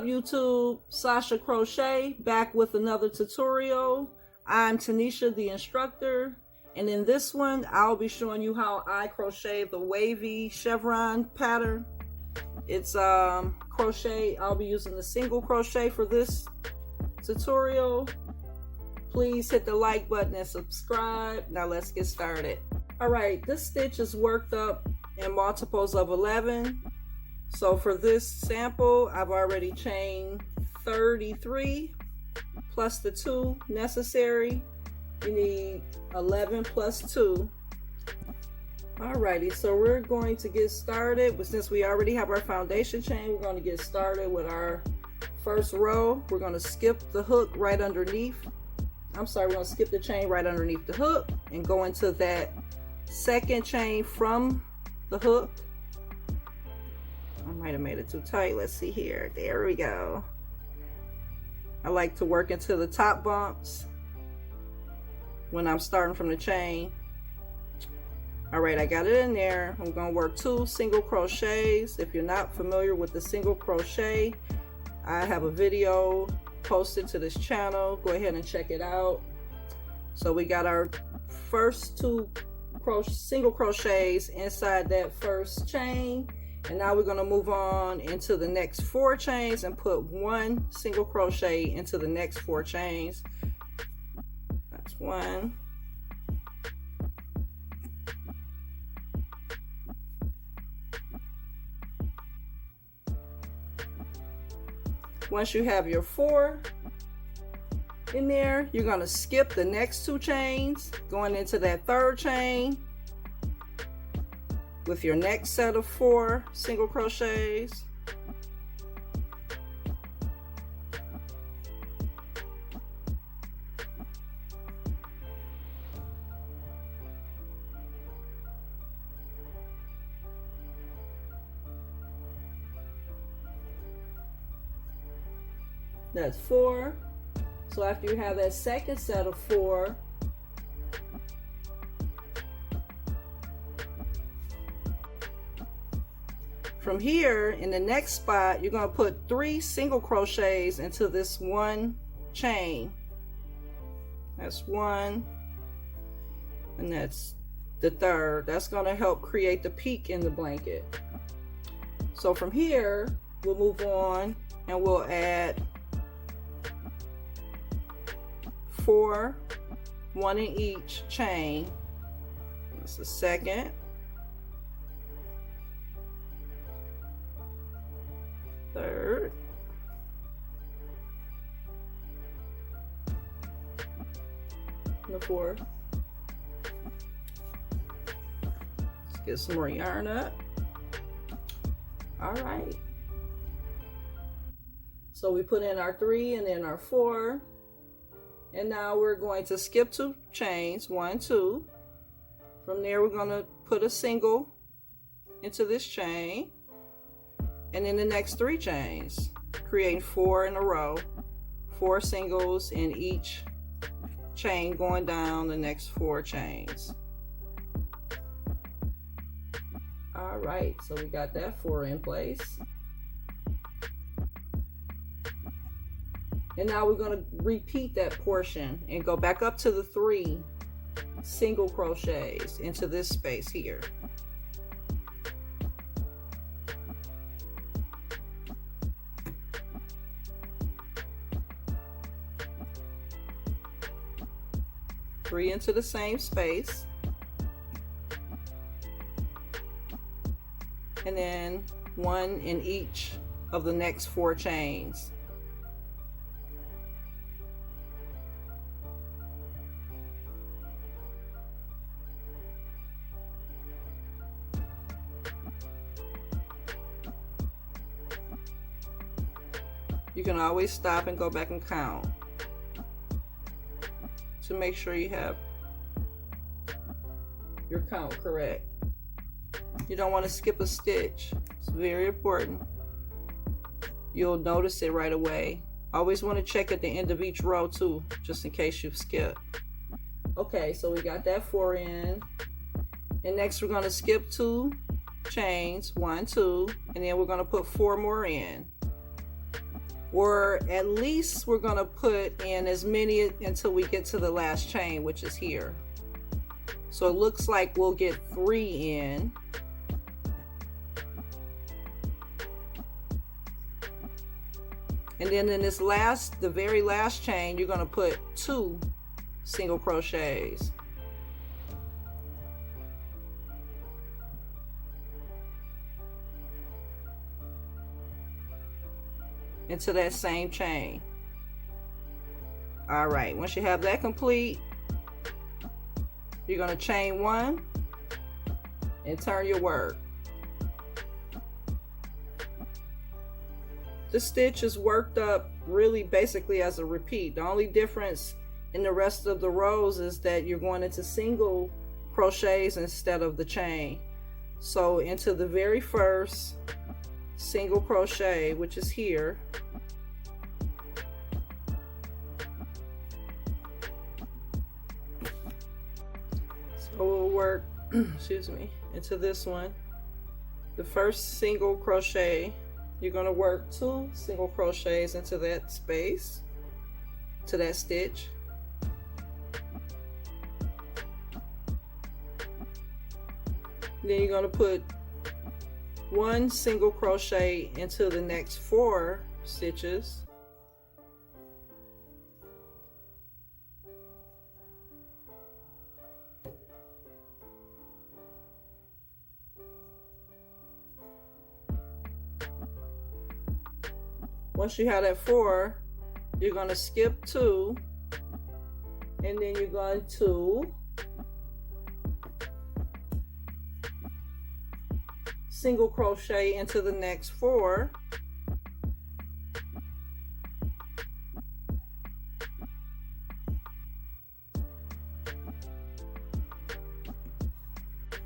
YouTube? Sasha Crochet back with another tutorial. I'm Tanisha, the instructor, and in this one I'll be showing you how I crochet the wavy chevron pattern. It's crochet. I'll be using the single crochet for this tutorial. Please hit the like button and subscribe. Now let's get started. All right, this stitch is worked up in multiples of 11. So for this sample, I've already chained 33 plus the 2 necessary. You need 11 plus 2. Alrighty, so we're going to get started. But since we already have our foundation chain, we're going to get started with our first row. We're going to skip the hook right underneath. We're going to skip the chain right underneath the hook and go into that second chain from the hook. I might have made it too tight. Let's see here. There we go. I like to work into the top bumps when I'm starting from the chain. All right, I got it in there. I'm going to work 2 single crochets. If you're not familiar with the single crochet, I have a video posted to this channel. Go ahead and check it out. So we got our first 2 single crochets inside that first chain. And now we're going to move on into the next 4 chains and put 1 single crochet into the next 4 chains. That's 1. Once you have your 4 in there, you're going to skip the next 2 chains, going into that 3rd chain with your next set of 4 single crochets. That's 4. So after you have that second set of 4, from here in the next spot, you're going to put 3 single crochets into this 1 chain. That's 1, and that's the 3rd. That's going to help create the peak in the blanket. So from here, we'll move on and we'll add 4, 1 in each chain. That's the second. Third. And the 4th. Let's get some more yarn up. All right. So we put in our 3 and then our 4. And now we're going to skip 2 chains, 1, 2. From there, we're going to put a single into this chain. And then the next 3 chains, creating 4 in a row, 4 singles in each chain going down the next 4 chains. All right, so we got that 4 in place. And now we're going to repeat that portion and go back up to the 3 single crochets into this space here. Three into the same space, and then 1 in each of the next 4 chains. You can always stop and go back and count to make sure you have your count correct. You don't want to skip a stitch. It's very important. You'll notice it right away. Always want to check at the end of each row too, just in case you've skipped. Okay, so we got that 4 in. And next we're going to skip 2 chains, 1, 2, and then we're going to put 4 more in. or at least we're going to put in as many until we get to the last chain, which is here. So it looks like we'll get 3 in. And then in this the very last chain, you're going to put 2 single crochets. Into that same chain. All right, once you have that complete, you're going to chain 1 and turn your work. The stitch is worked up really basically as a repeat. The only difference in the rest of the rows is that you're going into single crochets instead of the chain. So into the very first single crochet, which is here, so we'll work excuse me, into this one. The first single crochet, you're going to work 2 single crochets into that space, to that stitch. Then you're going to put 1 single crochet into the next 4 stitches. Once you have that 4, you're going to skip 2, and then you're going to single crochet into the next 4.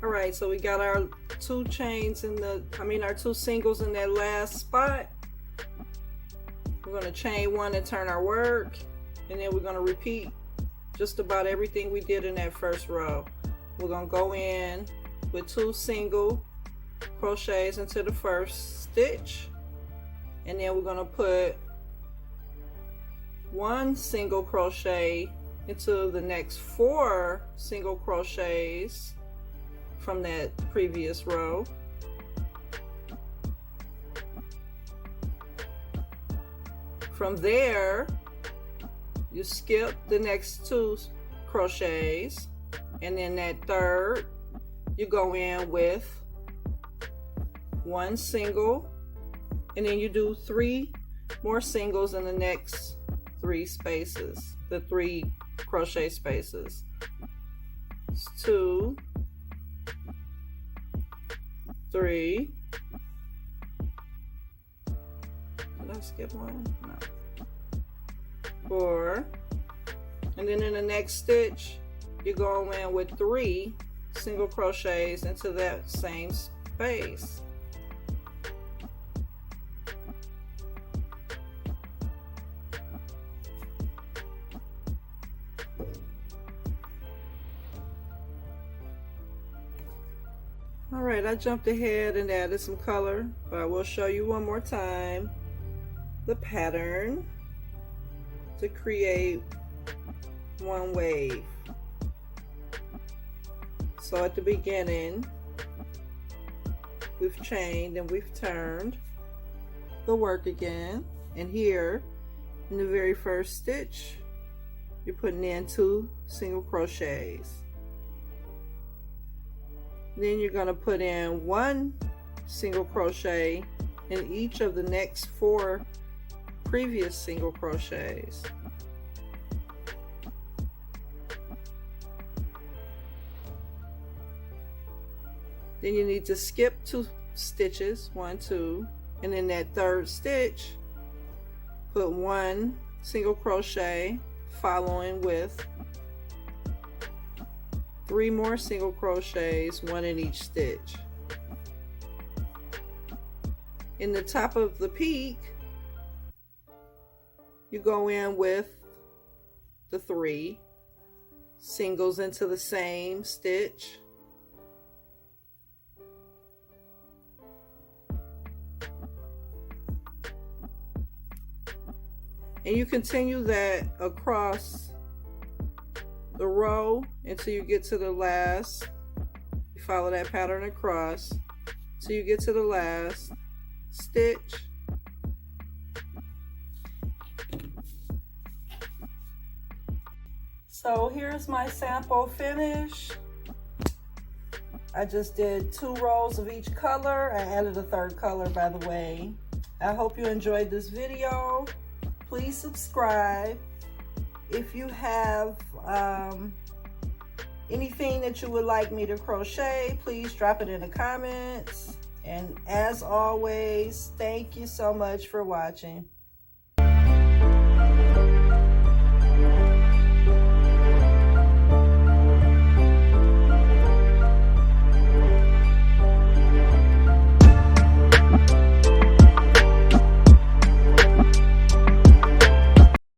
All right, so we got our 2 chains in our 2 singles in that last spot. We're going to chain 1 and turn our work, and then we're going to repeat just about everything we did in that first row. We're going to go in with 2 single crochets into the first stitch, and then we're going to put 1 single crochet into the next 4 single crochets from that previous row. From there, you skip the next 2 crochets, and then that third, you go in with 1 single, and then you do 3 more singles in the next 3 spaces, the 3 crochet spaces. It's 2, 3. Did I skip one? No. 4, and then in the next stitch you go in with 3 single crochets into that same space. All right, I jumped ahead and added some color, but I will show you one more time the pattern to create one wave. So at the beginning, we've chained and we've turned the work again, and here in the very first stitch, you're putting in 2 single crochets. Then you're going to put in 1 single crochet in each of the next 4 previous single crochets. Then you need to skip 2 stitches, 1, 2, and in that third stitch, put 1 single crochet following with 3 more single crochets, 1 in each stitch. In the top of the peak, you go in with the 3 singles into the same stitch. And you continue that across the row until you get to the last. You follow that pattern across till you get to the last stitch. So here's my sample finish. I just did 2 rows of each color. I added a 3rd color, by the way. I hope you enjoyed this video. Please subscribe. If you have anything that you would like me to crochet, please drop it in the comments. And as always, thank you so much for watching.